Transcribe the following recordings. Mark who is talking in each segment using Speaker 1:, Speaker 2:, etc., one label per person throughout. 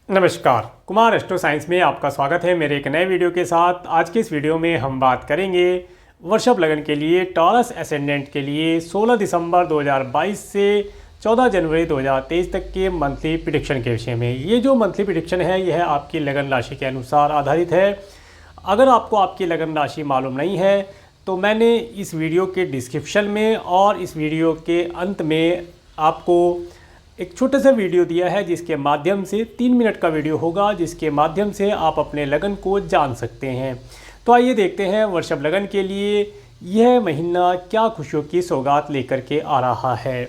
Speaker 1: नमस्कार, Kumar astro science में आपका स्वागत है मेरे एक नए वीडियो के साथ। आज के इस वीडियो में हम बात करेंगे वृषभ लगन के लिए टॉरस एसेंडेंट के लिए 16 दिसंबर 2022 से 14 जनवरी 2023 तक के मंथली प्रेडिक्शन के विषय में। ये जो मंथली प्रेडिक्शन है यह आपकी लगन राशि के अनुसार आधारित है। अगर आपको आपकी लगन राशि मालूम नहीं है तो मैंने इस वीडियो के डिस्क्रिप्शन में और इस वीडियो के अंत में आपको एक छोटा सा वीडियो दिया है, जिसके माध्यम से 3 मिनट का वीडियो होगा, जिसके माध्यम से आप अपने लगन को जान सकते हैं। तो आइए देखते हैं वृषभ लगन के लिए यह महीना क्या खुशियों की सौगात लेकर के आ रहा है।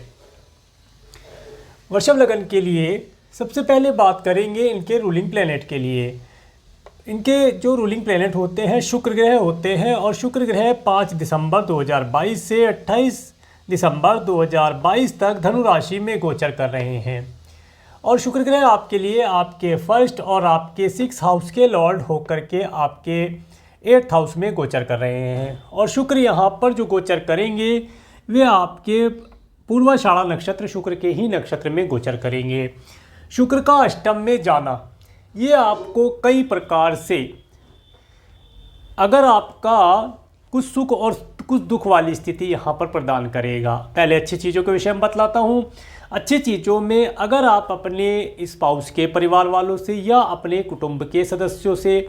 Speaker 1: वृषभ लगन के लिए सबसे पहले बात करेंगे इनके रूलिंग प्लैनेट के लिए। इनके जो रूलिंग प्लैनेट होते हैं शुक्र ग्रह होते हैं, और शुक्र ग्रह 5 दिसंबर 2022 से 28 दिसंबर 2022 तक धनु राशि में गोचर कर रहे हैं। और शुक्र ग्रह आपके लिए आपके फर्स्ट और आपके 6 हाउस के लॉर्ड होकर के आपके 8th हाउस में गोचर कर रहे हैं। और शुक्र यहाँ पर जो गोचर करेंगे वे आपके पूर्वाषाढ़ा नक्षत्र शुक्र के ही नक्षत्र में गोचर करेंगे। शुक्र का अष्टम में जाना ये आपको कई प्रकार से, अगर आपका कुछ सुख और कुछ दुख वाली स्थिति यहाँ पर प्रदान करेगा। पहले अच्छी चीज़ों के विषय में बतलाता हूँ। अच्छी चीज़ों में अगर आप अपने स्पाउस के परिवार वालों से या अपने कुटुंब के सदस्यों से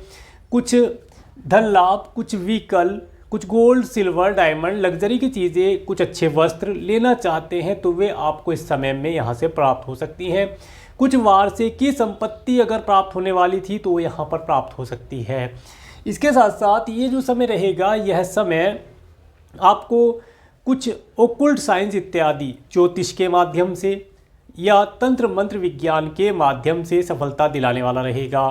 Speaker 1: कुछ धन लाभ, कुछ व्हीकल, कुछ गोल्ड, सिल्वर, डायमंड, लग्जरी की चीज़ें, कुछ अच्छे वस्त्र लेना चाहते हैं तो वे आपको इस समय में यहाँ से प्राप्त हो सकती हैं। कुछ वारसे की संपत्ति अगर प्राप्त होने वाली थी तो यहाँ पर प्राप्त हो सकती है। इसके साथ साथ ये जो समय रहेगा यह समय आपको कुछ ओकुल्ट साइंस इत्यादि ज्योतिष के माध्यम से या तंत्र मंत्र विज्ञान के माध्यम से सफलता दिलाने वाला रहेगा।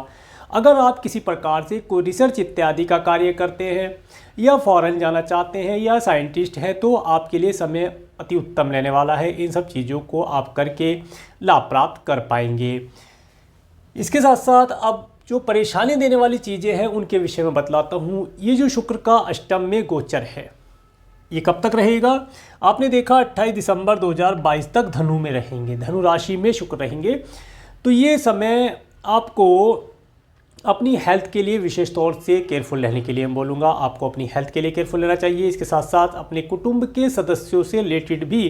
Speaker 1: अगर आप किसी प्रकार से कोई रिसर्च इत्यादि का कार्य करते हैं या फॉरेन जाना चाहते हैं या साइंटिस्ट हैं तो आपके लिए समय अति उत्तम रहने वाला है। इन सब चीज़ों को आप करके लाभ प्राप्त कर पाएंगे। इसके साथ साथ अब जो परेशानी देने वाली चीज़ें हैं उनके विषय में बतलाता हूँ। ये जो शुक्र का अष्टम में गोचर है ये कब तक रहेगा? आपने देखा 28 दिसंबर 2022 तक धनु में रहेंगे, धनु राशि में शुक्र रहेंगे। तो ये समय आपको अपनी हेल्थ के लिए विशेष तौर से केयरफुल रहने के लिए मैं बोलूँगा। आपको अपनी हेल्थ के लिए केयरफुल रहना चाहिए। इसके साथ साथ अपने कुटुंब के सदस्यों से रिलेटेड भी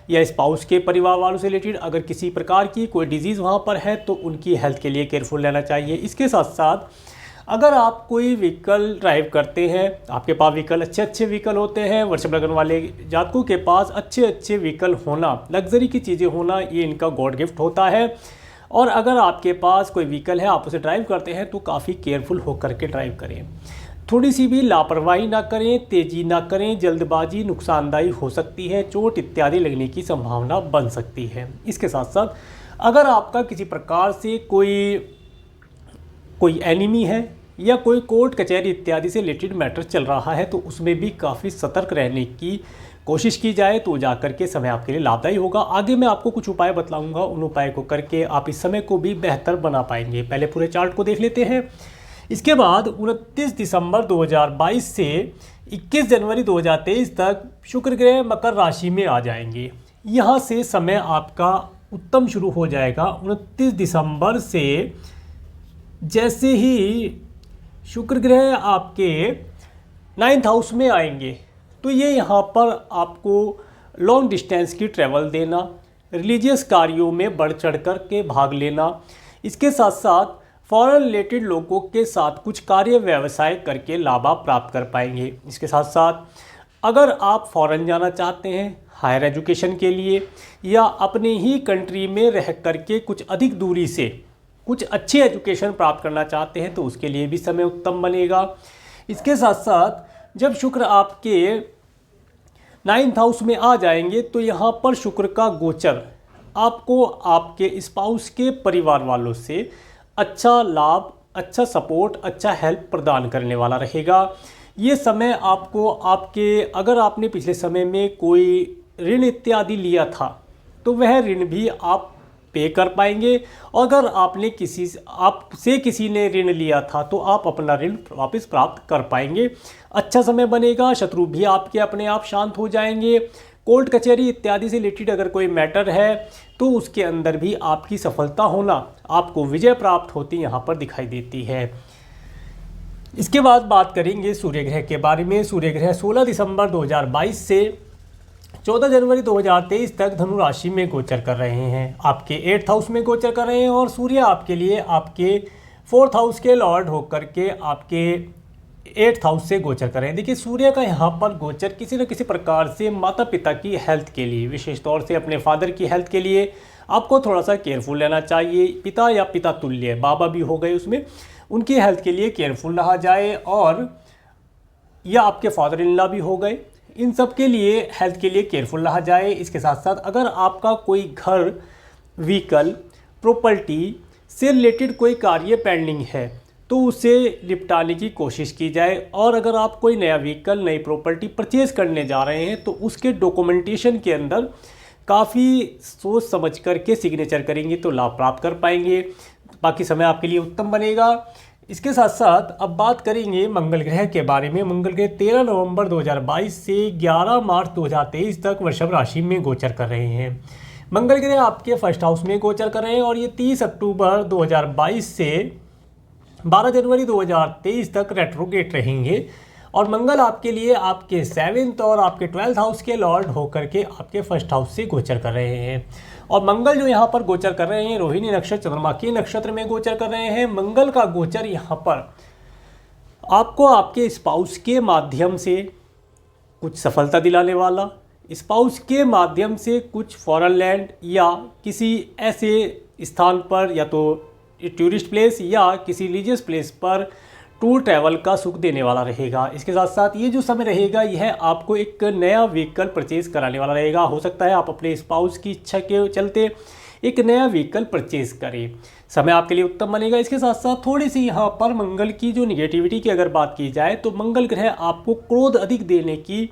Speaker 1: या स्पाउस के परिवार वालों से रिलेटेड अगर किसी प्रकार की कोई डिजीज़ वहाँ पर है तो उनकी हेल्थ के लिए केयरफुल रहना चाहिए। इसके साथ साथ अगर आप कोई व्हीकल ड्राइव करते हैं, आपके पास व्हीकल अच्छे व्हीकल होते हैं, वृषभ लगन वाले जातकों के पास अच्छे व्हीकल होना, लग्जरी की चीज़ें होना ये इनका गॉड गिफ्ट होता है। और अगर आपके पास कोई व्हीकल है आप उसे ड्राइव करते हैं तो काफ़ी केयरफुल होकर के ड्राइव करें। थोड़ी सी भी लापरवाही ना करें, तेज़ी ना करें, जल्दबाजी नुकसानदायी हो सकती है, चोट इत्यादि लगने की संभावना बन सकती है। इसके साथ साथ अगर आपका किसी प्रकार से कोई एनिमी है या कोई कोर्ट कचहरी इत्यादि से रिलेटेड मैटर चल रहा है तो उसमें भी काफ़ी सतर्क रहने की कोशिश की जाए तो जाकर के समय आपके लिए लाभदायी होगा। आगे मैं आपको कुछ उपाय बतलाऊंगा, उन उपाय को करके आप इस समय को भी बेहतर बना पाएंगे। पहले पूरे चार्ट को देख लेते हैं। इसके बाद 29 दिसंबर 2022 से 21 जनवरी 2023 तक शुक्र ग्रह मकर राशि में आ जाएंगे। यहाँ से समय आपका उत्तम शुरू हो जाएगा। 29 दिसंबर से जैसे ही शुक्र ग्रह आपके 9th हाउस में आएंगे तो ये यहाँ पर आपको लॉन्ग डिस्टेंस की ट्रैवल देना, रिलीजियस कार्यों में बढ़ चढ़ कर के भाग लेना, इसके साथ साथ फॉरेन रिलेटेड लोगों के साथ कुछ कार्य व्यवसाय करके लाभ आप प्राप्त कर पाएंगे। इसके साथ साथ अगर आप फॉरेन जाना चाहते हैं हायर एजुकेशन के लिए या अपने ही कंट्री में रह करके कुछ अधिक दूरी से कुछ अच्छी एजुकेशन प्राप्त करना चाहते हैं तो उसके लिए भी समय उत्तम बनेगा। इसके साथ साथ जब शुक्र आपके 9th हाउस में आ जाएंगे तो यहाँ पर शुक्र का गोचर आपको आपके स्पाउस के परिवार वालों से अच्छा लाभ, अच्छा सपोर्ट, अच्छा हेल्प प्रदान करने वाला रहेगा। ये समय आपको अगर आपने पिछले समय में कोई ऋण इत्यादि लिया था तो वह ऋण भी आप पे कर पाएंगे। अगर आपसे किसी ने ऋण लिया था तो आप अपना ऋण वापस प्राप्त कर पाएंगे। अच्छा समय बनेगा। शत्रु भी आपके अपने आप शांत हो जाएंगे। कोर्ट कचहरी इत्यादि से रिलेटेड अगर कोई मैटर है तो उसके अंदर भी आपकी सफलता होना, आपको विजय प्राप्त होती यहाँ पर दिखाई देती है। इसके बाद बात करेंगे सूर्य ग्रह के बारे में। सूर्य ग्रह 16 दिसंबर 2022 से 14 जनवरी 2023 तक धनु राशि में गोचर कर रहे हैं, आपके 8th हाउस में गोचर कर रहे हैं। और सूर्य आपके लिए आपके 4th हाउस के लॉर्ड होकर के आपके 8th हाउस से गोचर कर रहे हैं। देखिए सूर्य का यहाँ पर गोचर किसी न किसी प्रकार से माता पिता की हेल्थ के लिए, विशेष तौर से अपने फादर की हेल्थ के लिए आपको थोड़ा सा केयरफुल रहना चाहिए। पिता या पिता तुल्य, बाबा भी हो गए उसमें, उनकी हेल्थ के लिए केयरफुल रहा जाए। और या आपके फादर इन लॉ भी हो गए, इन सब के लिए हेल्थ के लिए केयरफुल रहा जाए। इसके साथ साथ अगर आपका कोई घर, व्हीकल, प्रॉपर्टी से रिलेटेड कोई कार्य पेंडिंग है तो उसे निपटाने की कोशिश की जाए। और अगर आप कोई नया व्हीकल, नई प्रॉपर्टी परचेज़ करने जा रहे हैं तो उसके डॉक्यूमेंटेशन के अंदर काफ़ी सोच समझ करके सिग्नेचर करेंगे तो लाभ प्राप्त कर पाएंगे। बाकी समय आपके लिए उत्तम बनेगा। इसके साथ साथ अब बात करेंगे मंगल ग्रह के बारे में। मंगल ग्रह 13 नवंबर 2022 से 11 मार्च 2023 तक वृषभ राशि में गोचर कर रहे हैं। मंगल ग्रह आपके 1st हाउस में गोचर कर रहे हैं और ये 30 अक्टूबर 2022 से 12 जनवरी 2023 तक रेट्रोगेट रहेंगे। और मंगल आपके लिए आपके 7th और आपके 12th हाउस के लॉर्ड होकर के आपके 1st हाउस से गोचर कर रहे हैं। और मंगल जो यहाँ पर गोचर कर रहे हैं रोहिणी नक्षत्र, चंद्रमा के नक्षत्र में गोचर कर रहे हैं। मंगल का गोचर यहाँ पर आपको आपके स्पाउस के माध्यम से कुछ सफलता दिलाने वाला, स्पाउस के माध्यम से कुछ फॉरेन लैंड या किसी ऐसे स्थान पर, या तो टूरिस्ट प्लेस या किसी रिलीजियस प्लेस पर टूर ट्रैवल का सुख देने वाला रहेगा। इसके साथ साथ ये जो समय रहेगा यह आपको एक नया व्हीकल परचेज कराने वाला रहेगा। हो सकता है आप अपने स्पाउस की इच्छा के चलते एक नया व्हीकल परचेज करें, समय आपके लिए उत्तम बनेगा। इसके साथ साथ थोड़ी सी यहाँ पर मंगल की जो निगेटिविटी की अगर बात की जाए तो मंगल ग्रह आपको क्रोध अधिक देने की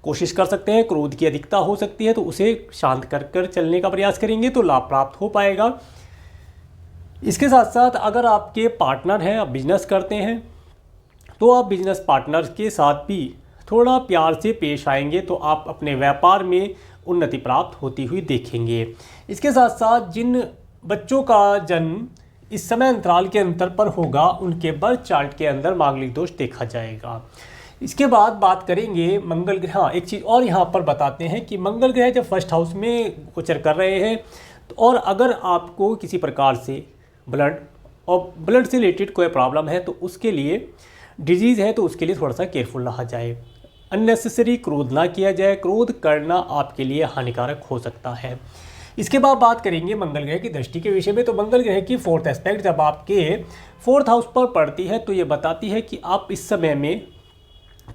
Speaker 1: कोशिश कर सकते हैं। क्रोध की अधिकता हो सकती है तो उसे शांत कर कर चलने का प्रयास करेंगे तो लाभ प्राप्त हो पाएगा। इसके साथ साथ अगर आपके पार्टनर हैं, आप बिजनेस करते हैं, तो आप बिजनेस पार्टनर के साथ भी थोड़ा प्यार से पेश आएंगे तो आप अपने व्यापार में उन्नति प्राप्त होती हुई देखेंगे। इसके साथ साथ जिन बच्चों का जन्म इस समय अंतराल के अंतर पर होगा उनके बर्थ चार्ट के अंदर मांगलिक दोष देखा जाएगा। इसके बाद बात करेंगे मंगल ग्रह। हाँ, एक चीज़ और यहाँ पर बताते हैं कि मंगल ग्रह जब 1st हाउस में गोचर कर रहे हैं और अगर आपको किसी प्रकार से ब्लड से रिलेटेड कोई प्रॉब्लम है तो उसके लिए, डिजीज़ है तो उसके लिए थोड़ा सा केयरफुल रहा जाए। अननेसेसरी क्रोध ना किया जाए, क्रोध करना आपके लिए हानिकारक हो सकता है। इसके बाद बात करेंगे मंगल ग्रह की दृष्टि के विषय में। तो मंगल ग्रह की 4th एस्पेक्ट जब आपके 4th हाउस पर पड़ती है तो ये बताती है कि आप इस समय में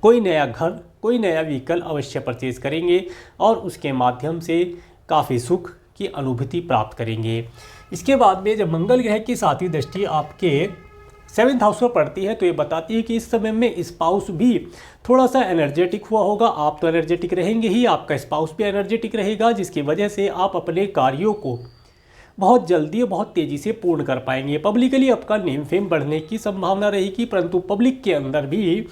Speaker 1: कोई नया घर, कोई नया व्हीकल अवश्य परचेज करेंगे और उसके माध्यम से काफ़ी सुख की अनुभूति प्राप्त करेंगे। इसके बाद में जब मंगल ग्रह की 7वीं दृष्टि आपके 7th हाउस पर पड़ती है तो ये बताती है कि इस समय में स्पाउस भी थोड़ा सा एनर्जेटिक हुआ होगा। आप तो एनर्जेटिक रहेंगे ही, आपका स्पाउस भी एनर्जेटिक रहेगा, जिसकी वजह से आप अपने कार्यों को बहुत जल्दी और बहुत तेज़ी से पूर्ण कर पाएंगे। पब्लिकली आपका नेम फेम बढ़ने की संभावना रहेगी, परंतु पब्लिक के अंदर भी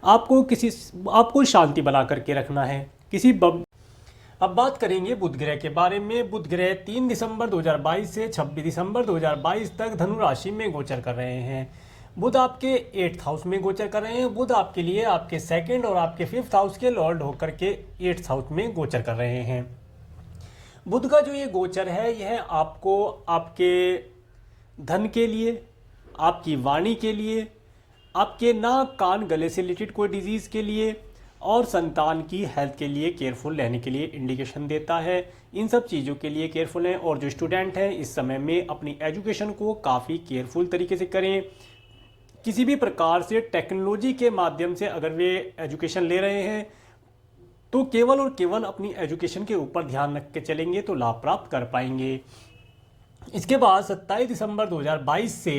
Speaker 1: आपको शांति बना करके रखना है। अब बात करेंगे बुध ग्रह के बारे में। बुध ग्रह 3 दिसंबर 2022 से 26 दिसंबर 2022 तक धनु राशि में गोचर कर रहे हैं। बुध आपके 8th हाउस में गोचर कर रहे हैं। बुध आपके लिए आपके 2nd और आपके 5th हाउस के लॉर्ड होकर के 8th हाउस में गोचर कर रहे हैं। बुध का जो ये गोचर है यह आपको आपके धन के लिए, आपकी वाणी के लिए, आपके नाक कान गले से रिलेटेड कोई डिजीज़ के लिए और संतान की हेल्थ के लिए केयरफुल रहने के लिए इंडिकेशन देता है। इन सब चीज़ों के लिए केयरफुल हैं। और जो स्टूडेंट हैं इस समय में अपनी एजुकेशन को काफ़ी केयरफुल तरीके से करें। किसी भी प्रकार से टेक्नोलॉजी के माध्यम से अगर वे एजुकेशन ले रहे हैं तो केवल और केवल अपनी एजुकेशन के ऊपर ध्यान रख के चलेंगे तो लाभ प्राप्त कर पाएंगे। इसके बाद 27 दिसंबर 2022 से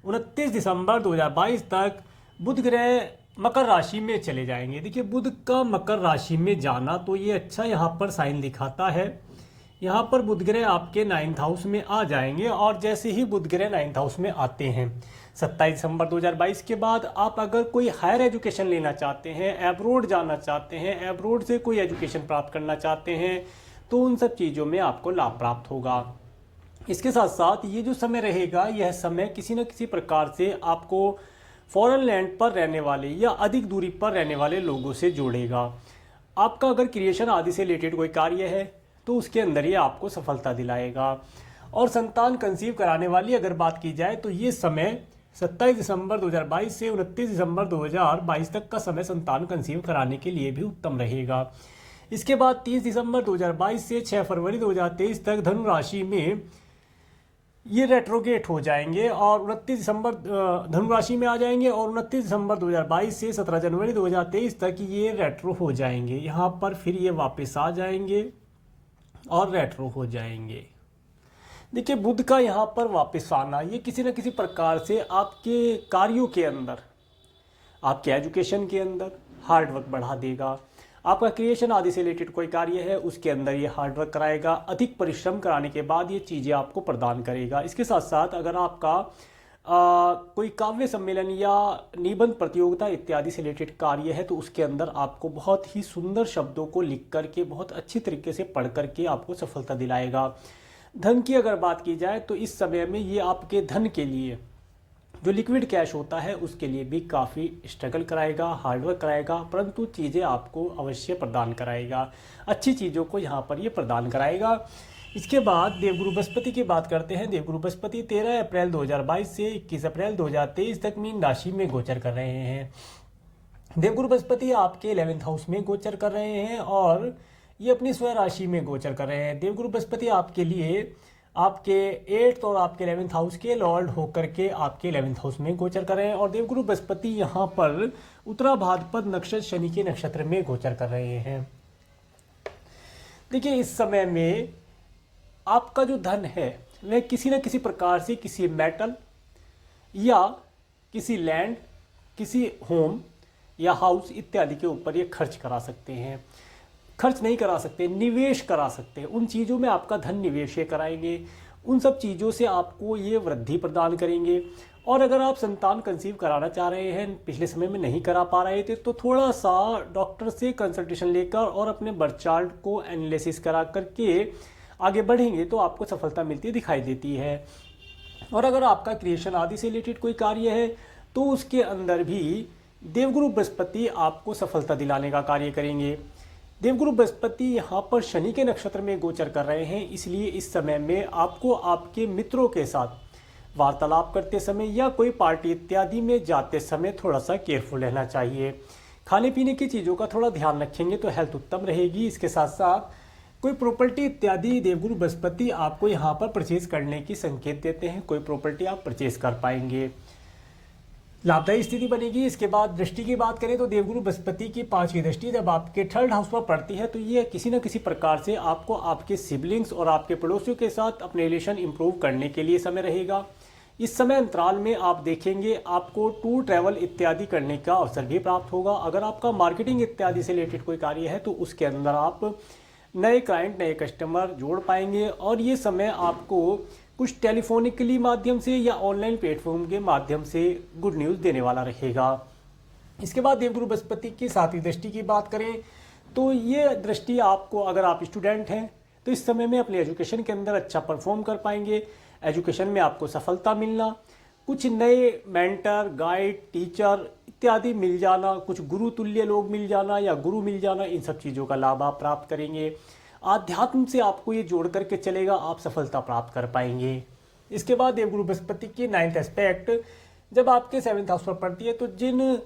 Speaker 1: 29 दिसंबर 2022 तक बुध ग्रह मकर राशि में चले जाएंगे। देखिए बुध का मकर राशि में जाना तो ये अच्छा यहाँ पर साइन दिखाता है। यहाँ पर बुध ग्रह आपके 9th हाउस में आ जाएंगे और जैसे ही बुध ग्रह 9th हाउस में आते हैं 27 दिसंबर 2022 के बाद आप अगर कोई हायर एजुकेशन लेना चाहते हैं, एब्रोड जाना चाहते हैं, एब्रोड से कोई एजुकेशन प्राप्त करना चाहते हैं तो उन सब चीज़ों में आपको लाभ प्राप्त होगा। इसके साथ साथ ये जो समय रहेगा, यह समय किसी न किसी प्रकार से आपको फॉरेन लैंड पर रहने वाले या अधिक दूरी पर रहने वाले लोगों से जोड़ेगा। आपका अगर क्रिएशन आदि से रिलेटेड कोई कार्य है तो उसके अंदर ये आपको सफलता दिलाएगा। और संतान कंसीव कराने वाली अगर बात की जाए तो ये समय 27 दिसंबर 2022 से 29 दिसंबर 2022 तक का समय संतान कंसीव कराने के लिए भी उत्तम रहेगा। इसके बाद 30 दिसंबर 2022 से 6 फरवरी 2023 तक धनु राशि में ये रेट्रोगेट हो जाएंगे और 29 दिसंबर धनु राशि में आ जाएंगे और 29 दिसंबर 2022 से 17 जनवरी 2023 तक ये रेट्रो हो जाएंगे। यहाँ पर फिर ये वापस आ जाएंगे और रेट्रो हो जाएंगे। देखिए, बुध का यहाँ पर वापस आना ये किसी न किसी प्रकार से आपके कार्यों के अंदर, आपके एजुकेशन के अंदर हार्डवर्क बढ़ा देगा। आपका क्रिएशन आदि से रिलेटेड कोई कार्य है उसके अंदर ये हार्डवर्क कराएगा। अधिक परिश्रम कराने के बाद ये चीज़ें आपको प्रदान करेगा। इसके साथ साथ अगर आपका कोई काव्य सम्मेलन या निबंध प्रतियोगिता इत्यादि से रिलेटेड कार्य है तो उसके अंदर आपको बहुत ही सुंदर शब्दों को लिख करके बहुत अच्छी तरीके से पढ़ करके आपको सफलता दिलाएगा। धन की अगर बात की जाए तो इस समय में ये आपके धन के लिए जो लिक्विड कैश होता है उसके लिए भी काफ़ी स्ट्रगल कराएगा, हार्डवर्क कराएगा, परंतु चीज़ें आपको अवश्य प्रदान कराएगा। अच्छी चीज़ों को यहाँ पर ये प्रदान कराएगा। इसके बाद देवगुरु बृहस्पति की बात करते हैं। देवगुरु बृहस्पति 13 अप्रैल 2022 से 21 अप्रैल 2023 तक मीन राशि में गोचर कर रहे हैं। देवगुरु बृहस्पति आपके 11th हाउस में गोचर कर रहे हैं और ये अपनी स्वयं राशि में गोचर कर रहे हैं। देवगुरु बृहस्पति आपके लिए आपके 8th और आपके 11th हाउस के लॉर्ड होकर के आपके 11th हाउस में गोचर कर रहे हैं और देवगुरु बृहस्पति यहाँ पर उत्तरा भाद्रपद नक्षत्र शनि के नक्षत्र में गोचर कर रहे हैं। देखिए, इस समय में आपका जो धन है वह किसी न किसी प्रकार से किसी मेटल या किसी लैंड, किसी होम या हाउस इत्यादि के ऊपर ये खर्च करा सकते हैं। खर्च नहीं करा सकते, निवेश करा सकते हैं। उन चीज़ों में आपका धन निवेश कराएंगे, उन सब चीज़ों से आपको ये वृद्धि प्रदान करेंगे। और अगर आप संतान कंसीव कराना चाह रहे हैं, पिछले समय में नहीं करा पा रहे थे, तो थोड़ा सा डॉक्टर से कंसल्टेशन लेकर और अपने बर्थ चार्ट को एनालिसिस करा करके आगे बढ़ेंगे तो आपको सफलता मिलती दिखाई देती है। और अगर आपका क्रिएशन आदि से रिलेटेड कोई कार्य है तो उसके अंदर भी देवगुरु बृहस्पति आपको सफलता दिलाने का कार्य करेंगे। देवगुरु बृहस्पति यहाँ पर शनि के नक्षत्र में गोचर कर रहे हैं, इसलिए इस समय में आपको आपके मित्रों के साथ वार्तालाप करते समय या कोई पार्टी इत्यादि में जाते समय थोड़ा सा केयरफुल रहना चाहिए। खाने पीने की चीज़ों का थोड़ा ध्यान रखेंगे तो हेल्थ उत्तम रहेगी। इसके साथ साथ कोई प्रॉपर्टी इत्यादि देवगुरु बृहस्पति आपको यहाँ पर परचेज करने की संकेत देते हैं। कोई प्रॉपर्टी आप परचेज कर पाएंगे, लाभदायी स्थिति बनेगी। इसके बाद दृष्टि की बात करें तो देवगुरु बृहस्पति की 5वीं दृष्टि जब आपके 3rd हाउस पर पड़ती है तो ये किसी न किसी प्रकार से आपको आपके सिबलिंग्स और आपके पड़ोसियों के साथ अपने रिलेशन इंप्रूव करने के लिए समय रहेगा। इस समय अंतराल में आप देखेंगे आपको टूर ट्रैवल इत्यादि करने का अवसर भी प्राप्त होगा। अगर आपका मार्केटिंग इत्यादि से रिलेटेड कोई कार्य है तो उसके अंदर आप नए क्लाइंट, नए कस्टमर जोड़ पाएंगे और ये समय आपको कुछ टेलीफोनिकली माध्यम से या ऑनलाइन प्लेटफॉर्म के माध्यम से गुड न्यूज़ देने वाला रहेगा। इसके बाद देवगुरु बृहस्पति की 7वीं दृष्टि की बात करें तो ये दृष्टि आपको, अगर आप स्टूडेंट हैं तो इस समय में अपने एजुकेशन के अंदर अच्छा परफॉर्म कर पाएंगे। एजुकेशन में आपको सफलता मिलना, कुछ नए मेंटर, गाइड, टीचर इत्यादि मिल जाना, कुछ गुरु तुल्य लोग मिल जाना या गुरु मिल जाना, इन सब चीज़ों का लाभ आप प्राप्त करेंगे। आध्यात्म से आपको ये जोड़ करके चलेगा, आप सफलता प्राप्त कर पाएंगे। इसके बाद देवगुरु बृहस्पति की 9th एस्पेक्ट जब आपके 7th हाउस पर पड़ती है तो जिन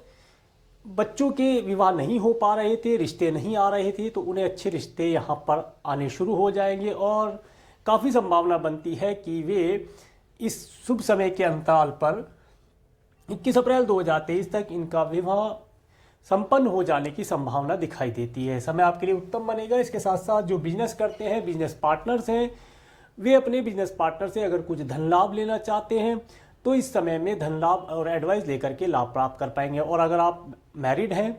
Speaker 1: बच्चों के विवाह नहीं हो पा रहे थे, रिश्ते नहीं आ रहे थे, तो उन्हें अच्छे रिश्ते यहाँ पर आने शुरू हो जाएंगे और काफ़ी संभावना बनती है कि वे इस शुभ समय के अंतराल पर 21 अप्रैल 2023 तक इनका विवाह संपन्न हो जाने की संभावना दिखाई देती है। समय आपके लिए उत्तम बनेगा। इसके साथ साथ जो बिजनेस करते हैं, बिजनेस पार्टनर्स हैं, वे अपने बिजनेस पार्टनर से अगर कुछ धन लाभ लेना चाहते हैं तो इस समय में धन लाभ और एडवाइस लेकर के लाभ प्राप्त कर पाएंगे। और अगर आप मैरिड हैं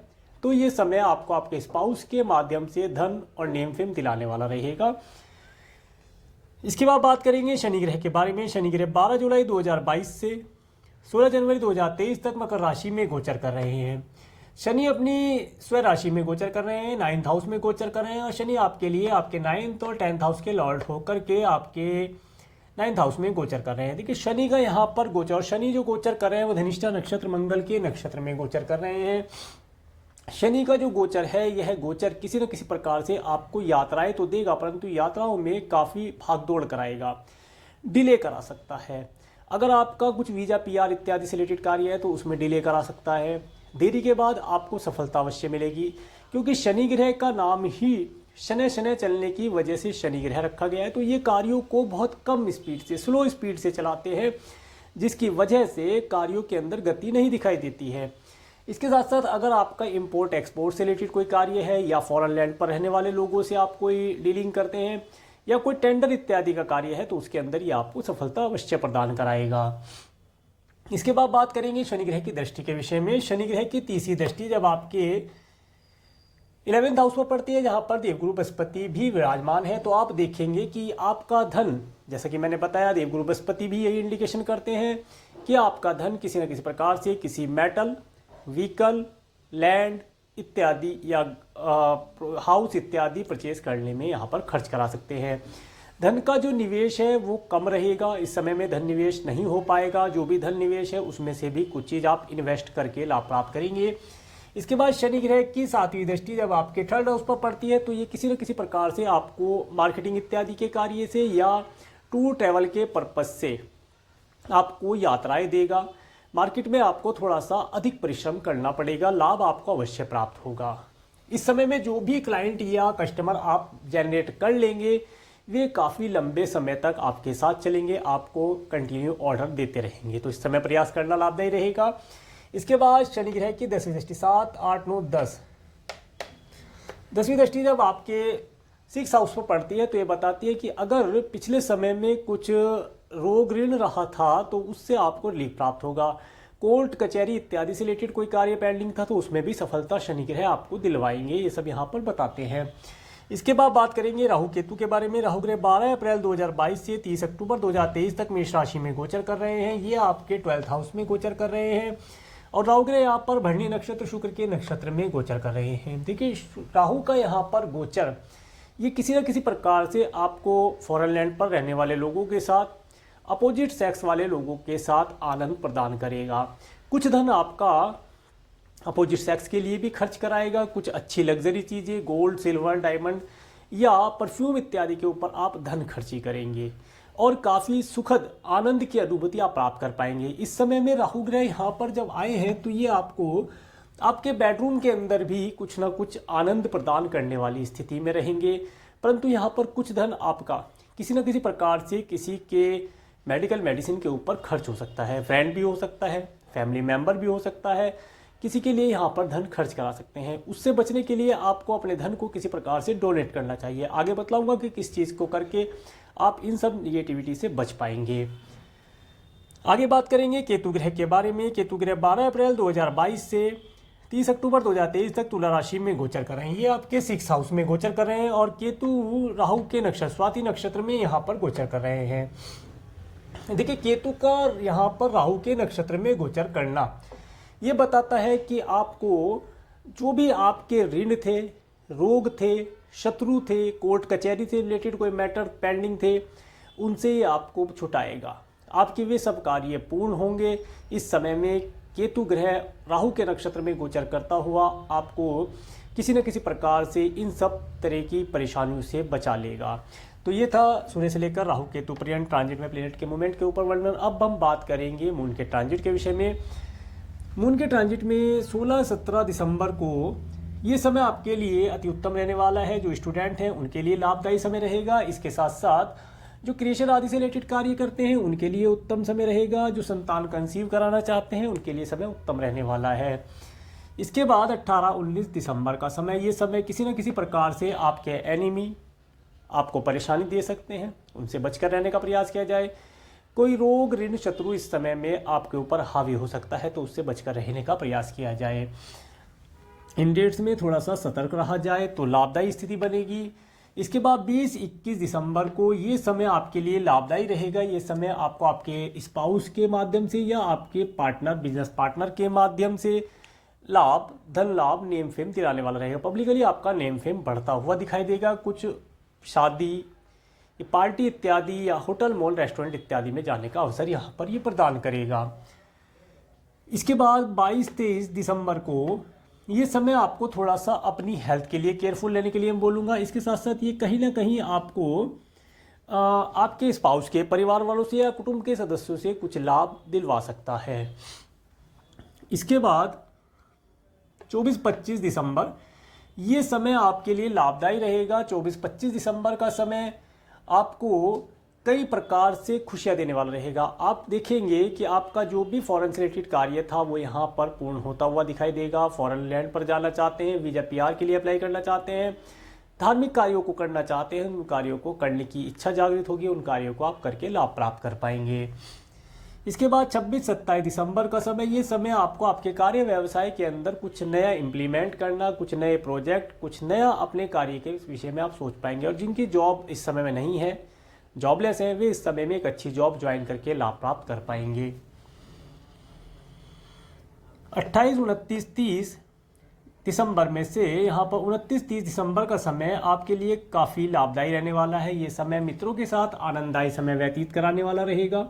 Speaker 1: तो ये समय आपको आपके स्पाउस के माध्यम से धन और नेम फेम दिलाने वाला रहेगा। इसके बाद बात करेंगे शनि ग्रह के बारे में। शनि ग्रह 12 जुलाई 2022 से 16 जनवरी 2023 तक मकर राशि में गोचर कर रहे हैं। शनि अपनी स्वराशि राशि में गोचर कर रहे हैं, 9th हाउस में गोचर कर रहे हैं, और शनि आपके लिए आपके 9th और 10th हाउस के लॉर्ड होकर के आपके 9th हाउस में गोचर कर रहे हैं। देखिए शनि का यहाँ पर गोचर, और शनि जो गोचर कर रहे हैं वो धनिष्ठा नक्षत्र मंगल के नक्षत्र में गोचर कर रहे हैं। शनि का जो गोचर है यह गोचर किसी न किसी प्रकार से आपको यात्राएं तो देगा, परंतु यात्राओं में काफ़ी भागदौड़ कराएगा, डिले करा सकता है। अगर आपका कुछ वीज़ा पीआर इत्यादि से रिलेटेड कार्य है तो उसमें डिले करा सकता है। देरी के बाद आपको सफलता अवश्य मिलेगी, क्योंकि शनि ग्रह का नाम ही शनै शनै चलने की वजह से शनि ग्रह रखा गया है। तो ये कार्यों को बहुत कम स्पीड से, स्लो स्पीड से चलाते हैं, जिसकी वजह से कार्यों के अंदर गति नहीं दिखाई देती है। इसके साथ साथ अगर आपका इंपोर्ट एक्सपोर्ट से रिलेटेड कोई कार्य है, या फॉरेन लैंड पर रहने वाले लोगों से आप कोई डीलिंग करते हैं, या कोई टेंडर इत्यादि का कार्य है, तो उसके अंदर ये आपको सफलता अवश्य प्रदान कराएगा। इसके बाद बात करेंगे शनि ग्रह की दृष्टि के विषय में। शनि ग्रह की तीसरी दृष्टि जब आपके 11th हाउस पर पड़ती है, जहां पर देवगुरु बृहस्पति भी विराजमान है, तो आप देखेंगे कि आपका धन, जैसा कि मैंने बताया देवगुरु बृहस्पति भी यही इंडिकेशन करते हैं कि आपका धन किसी न किसी प्रकार से किसी मेटल, व्हीकल, लैंड इत्यादि या हाउस इत्यादि परचेज करने में यहाँ पर खर्च करा सकते हैं। धन का जो निवेश है वो कम रहेगा, इस समय में धन निवेश नहीं हो पाएगा। जो भी धन निवेश है उसमें से भी कुछ चीज़ आप इन्वेस्ट करके लाभ प्राप्त करेंगे। इसके बाद शनि ग्रह की 7वीं दृष्टि जब आपके 3rd हाउस पर पड़ती है, तो ये किसी न किसी प्रकार से आपको मार्केटिंग इत्यादि के कार्य से या टूर ट्रैवल के पर्पज से आपको यात्राएं देगा। मार्केट में आपको थोड़ा सा अधिक परिश्रम करना पड़ेगा, लाभ आपको अवश्य प्राप्त होगा। इस समय में जो भी क्लाइंट या कस्टमर आप जनरेट कर लेंगे वे काफ़ी लंबे समय तक आपके साथ चलेंगे, आपको कंटिन्यू ऑर्डर देते रहेंगे, तो इस समय प्रयास करना लाभदायी रहेगा। इसके बाद शनि ग्रह की 10वीं दृष्टि 7, 8, 9, 10 10वीं दृष्टि जब आपके 6th हाउस पर पड़ती है, तो ये बताती है कि अगर पिछले समय में कुछ रोग ऋण रहा था तो उससे आपको रिलीफ प्राप्त होगा। कोर्ट कचहरी इत्यादि से रिलेटेड कोई कार्य पेंडिंग था तो उसमें भी सफलता शनि ग्रह आपको दिलवाएंगे, ये सब यहाँ पर बताते हैं। इसके बाद बात करेंगे राहु केतु के बारे में। राहु ग्रह 12 अप्रैल 2022 से 30 अक्टूबर 2023 तक मेष राशि में गोचर कर रहे हैं। ये आपके 12th हाउस में गोचर कर रहे हैं, और राहु ग्रह यहाँ पर भरणी नक्षत्र शुक्र के नक्षत्र में गोचर कर रहे हैं। देखिए राहु का यहाँ पर गोचर ये किसी न किसी प्रकार से आपको फॉरेन लैंड पर रहने वाले लोगों के साथ, अपोजिट सेक्स वाले लोगों के साथ आनंद प्रदान करेगा। कुछ धन आपका अपोजिट सेक्स के लिए भी खर्च कराएगा, कुछ अच्छी लग्जरी चीज़ें, गोल्ड, सिल्वर, डायमंड या परफ्यूम इत्यादि के ऊपर आप धन खर्ची करेंगे, और काफ़ी सुखद आनंद की अनुभूति आप प्राप्त कर पाएंगे। इस समय में राहु ग्रह यहाँ पर जब आए हैं तो ये आपको आपके बेडरूम के अंदर भी कुछ ना कुछ आनंद प्रदान करने वाली स्थिति में रहेंगे, परंतु यहाँ पर कुछ धन आपका किसी न किसी प्रकार से किसी के मेडिकल मेडिसिन के ऊपर खर्च हो सकता है। फ्रेंड भी हो सकता है, फैमिली मेंबर भी हो सकता है, किसी के लिए यहाँ पर धन खर्च करा सकते हैं। उससे बचने के लिए आपको अपने धन को किसी प्रकार से डोनेट करना चाहिए। आगे बतलाऊंगा कि किस चीज़ को करके आप इन सब निगेटिविटी से बच पाएंगे। आगे बात करेंगे केतु ग्रह के बारे में। केतु ग्रह 12 अप्रैल 2022 से 30 अक्टूबर 2023 तक तुला राशि में गोचर कर रहे हैं। ये आपके 6th हाउस में गोचर कर रहे हैं, और केतु राहु के नक्षत्र स्वाति नक्षत्र में यहाँ पर गोचर कर रहे हैं। देखिए केतु का यहाँ पर राहु के नक्षत्र में गोचर करना ये बताता है कि आपको जो भी आपके ऋण थे, रोग थे, शत्रु थे, कोर्ट कचहरी से रिलेटेड कोई मैटर पेंडिंग थे, उनसे ये आपको छुटाएगा। आपके वे सब कार्य पूर्ण होंगे। इस समय में केतु ग्रह राहु के नक्षत्र में गोचर करता हुआ आपको किसी न किसी प्रकार से इन सब तरह की परेशानियों से बचा लेगा। तो ये था सूर्य से लेकर राहु केतु पर्यंत ट्रांजिट में प्लेनेट के मूवमेंट के ऊपर वर्णन। अब हम बात करेंगे मून के ट्रांजिट के विषय में। मून के ट्रांजिट में 16-17 दिसंबर को ये समय आपके लिए अति उत्तम रहने वाला है। जो स्टूडेंट हैं उनके लिए लाभदायी समय रहेगा। इसके साथ साथ जो क्रिएशन आदि से रिलेटेड कार्य करते हैं उनके लिए उत्तम समय रहेगा। जो संतान कंसीव कराना चाहते हैं उनके लिए समय उत्तम रहने वाला है। इसके बाद 18-19 दिसंबर का समय, ये समय किसी न किसी प्रकार से आपके एनिमी आपको परेशानी दे सकते हैं, उनसे बचकर रहने का प्रयास किया जाए। कोई रोग, ऋण, शत्रु इस समय में आपके ऊपर हावी हो सकता है, तो उससे बचकर रहने का प्रयास किया जाए। इन डेट्स में थोड़ा सा सतर्क रहा जाए तो लाभदायी स्थिति बनेगी। इसके बाद 20-21 दिसंबर को ये समय आपके लिए लाभदायी रहेगा। ये समय आपको आपके स्पाउस के माध्यम से या आपके पार्टनर, बिजनेस पार्टनर के माध्यम से लाभ, धन लाभ, नेम फेम दिलाने वाला रहेगा। पब्लिकली आपका नेम फेम बढ़ता हुआ दिखाई देगा। कुछ शादी, पार्टी इत्यादि या होटल, मॉल, रेस्टोरेंट इत्यादि में जाने का अवसर यहाँ पर ये प्रदान करेगा। इसके बाद 22-23 दिसंबर को ये समय आपको थोड़ा सा अपनी हेल्थ के लिए केयरफुल रहने के लिए मैं बोलूँगा। इसके साथ साथ ये कहीं ना कहीं आपको आपके स्पाउस के परिवार वालों से या कुटुंब के सदस्यों से कुछ लाभ दिलवा सकता है। इसके बाद 24-25 दिसंबर ये समय आपके लिए लाभदायी रहेगा। 24-25 दिसंबर का समय आपको कई प्रकार से खुशियां देने वाला रहेगा। आप देखेंगे कि आपका जो भी फॉरेन से रिलेटेड कार्य था वो यहाँ पर पूर्ण होता हुआ दिखाई देगा। फॉरेन लैंड पर जाना चाहते हैं, वीजा पीआर के लिए अप्लाई करना चाहते हैं, धार्मिक कार्यों को करना चाहते हैं, उन कार्यों को करने की इच्छा जागृत होगी, उन कार्यों को आप करके लाभ प्राप्त कर पाएंगे। इसके बाद 26-27 दिसंबर का समय, ये समय आपको आपके कार्य व्यवसाय के अंदर कुछ नया इम्प्लीमेंट करना, कुछ नए प्रोजेक्ट, कुछ नया अपने कार्य के विषय में आप सोच पाएंगे। और जिनकी जॉब इस समय में नहीं है, जॉबलेस हैं, वे इस समय में एक अच्छी जॉब ज्वाइन करके लाभ प्राप्त कर पाएंगे। 28, 29, 30 दिसंबर में से यहाँ पर 29-30 दिसंबर का समय आपके लिए काफ़ी लाभदायी रहने वाला है। ये समय मित्रों के साथ आनंददायी समय व्यतीत कराने वाला रहेगा।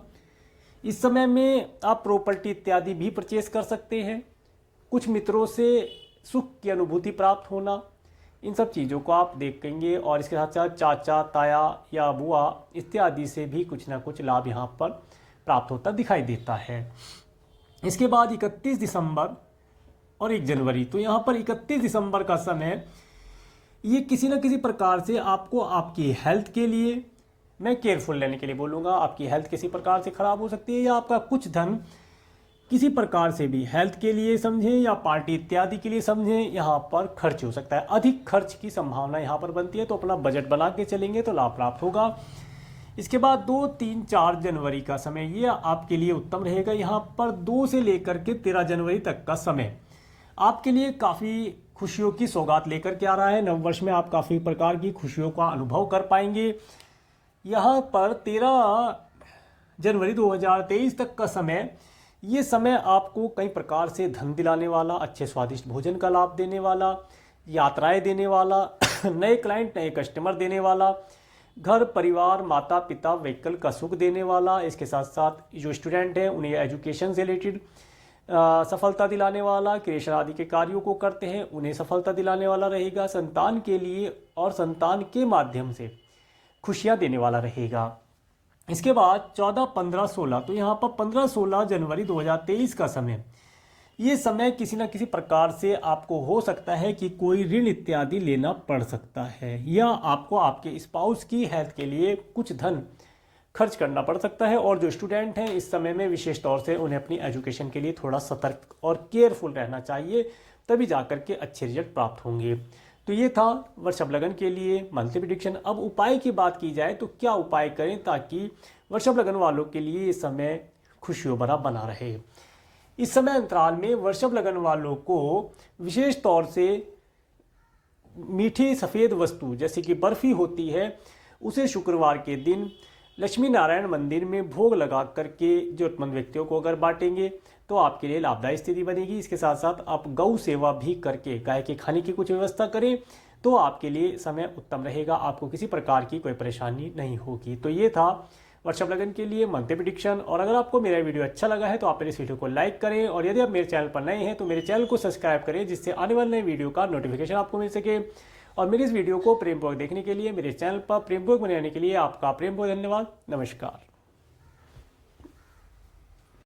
Speaker 1: इस समय में आप प्रॉपर्टी इत्यादि भी परचेस कर सकते हैं। कुछ मित्रों से सुख की अनुभूति प्राप्त होना, इन सब चीज़ों को आप देखेंगे। और इसके साथ साथ चाचा, ताया या बुआ इत्यादि से भी कुछ ना कुछ लाभ यहाँ पर प्राप्त होता दिखाई देता है। इसके बाद 31 दिसंबर और 1 जनवरी, तो यहाँ पर 31 दिसंबर का समय ये किसी न किसी प्रकार से आपको आपकी हेल्थ के लिए मैं केयरफुल रहने के लिए बोलूँगा। आपकी हेल्थ किसी प्रकार से ख़राब हो सकती है या आपका कुछ धन किसी प्रकार से भी हेल्थ के लिए समझें या पार्टी इत्यादि के लिए समझें, यहाँ पर खर्च हो सकता है। अधिक खर्च की संभावना यहाँ पर बनती है, तो अपना बजट बना के चलेंगे तो लाभ प्राप्त होगा। इसके बाद 2, 3, 4 जनवरी का समय ये आपके लिए उत्तम रहेगा। यहाँ पर 2 से लेकर के 13 जनवरी तक का समय आपके लिए काफ़ी खुशियों की सौगात लेकर के आ रहा है। नववर्ष में आप काफ़ी प्रकार की खुशियों का अनुभव कर पाएंगे। यहाँ पर 13 जनवरी 2023 तक का समय, ये समय आपको कई प्रकार से धन दिलाने वाला, अच्छे स्वादिष्ट भोजन का लाभ देने वाला, यात्राएं देने वाला, नए क्लाइंट, नए कस्टमर देने वाला, घर परिवार, माता पिता, व्हीकल का सुख देने वाला। इसके साथ साथ जो स्टूडेंट हैं उन्हें एजुकेशन से रिलेटेड सफलता दिलाने वाला, क्रिएशन आदि के कार्यों को करते हैं उन्हें सफलता दिलाने वाला रहेगा। संतान के लिए और संतान के माध्यम से खुशियां देने वाला रहेगा। इसके बाद 14, 15, 16, तो यहाँ पर 15-16 जनवरी 2023 का समय, ये समय किसी न किसी प्रकार से आपको हो सकता है कि कोई ऋण इत्यादि लेना पड़ सकता है या आपको आपके स्पाउस की हेल्थ के लिए कुछ धन खर्च करना पड़ सकता है। और जो स्टूडेंट हैं इस समय में विशेष तौर से उन्हें अपनी एजुकेशन के लिए थोड़ा सतर्क और केयरफुल रहना चाहिए, तभी जाकर के अच्छे रिजल्ट प्राप्त होंगे। तो ये था वृषभ लगन के लिए मंथली प्रेडिक्शन। अब उपाय की बात की जाए तो क्या उपाय करें ताकि वृषभ लगन वालों के लिए ये समय खुशियों भरा बना रहे। इस समय अंतराल में वृषभ लगन वालों को विशेष तौर से मीठी सफ़ेद वस्तु जैसे कि बर्फ़ी होती है, उसे शुक्रवार के दिन लक्ष्मी नारायण मंदिर में भोग लगा करके जरूरतमंद व्यक्तियों को अगर बांटेंगे तो आपके लिए लाभदायी स्थिति बनेगी। इसके साथ साथ आप गौ सेवा भी करके गाय के खाने की कुछ व्यवस्था करें तो आपके लिए समय उत्तम रहेगा, आपको किसी प्रकार की कोई परेशानी नहीं होगी। तो ये था वृषभ लगन के लिए मंथली प्रेडिक्शन। और अगर आपको मेरा वीडियो अच्छा लगा है तो आप मेरे इस वीडियो को लाइक करें और यदि आप मेरे चैनल पर नए हैं तो मेरे चैनल को सब्सक्राइब करें, जिससे आने वाले नए वीडियो का नोटिफिकेशन आपको मिल सके। और मेरे इस वीडियो को प्रेमपूर्वक देखने के लिए, मेरे चैनल पर प्रेमपूर्वक बने रहने के लिए आपका प्रेमपूर्वक धन्यवाद। नमस्कार।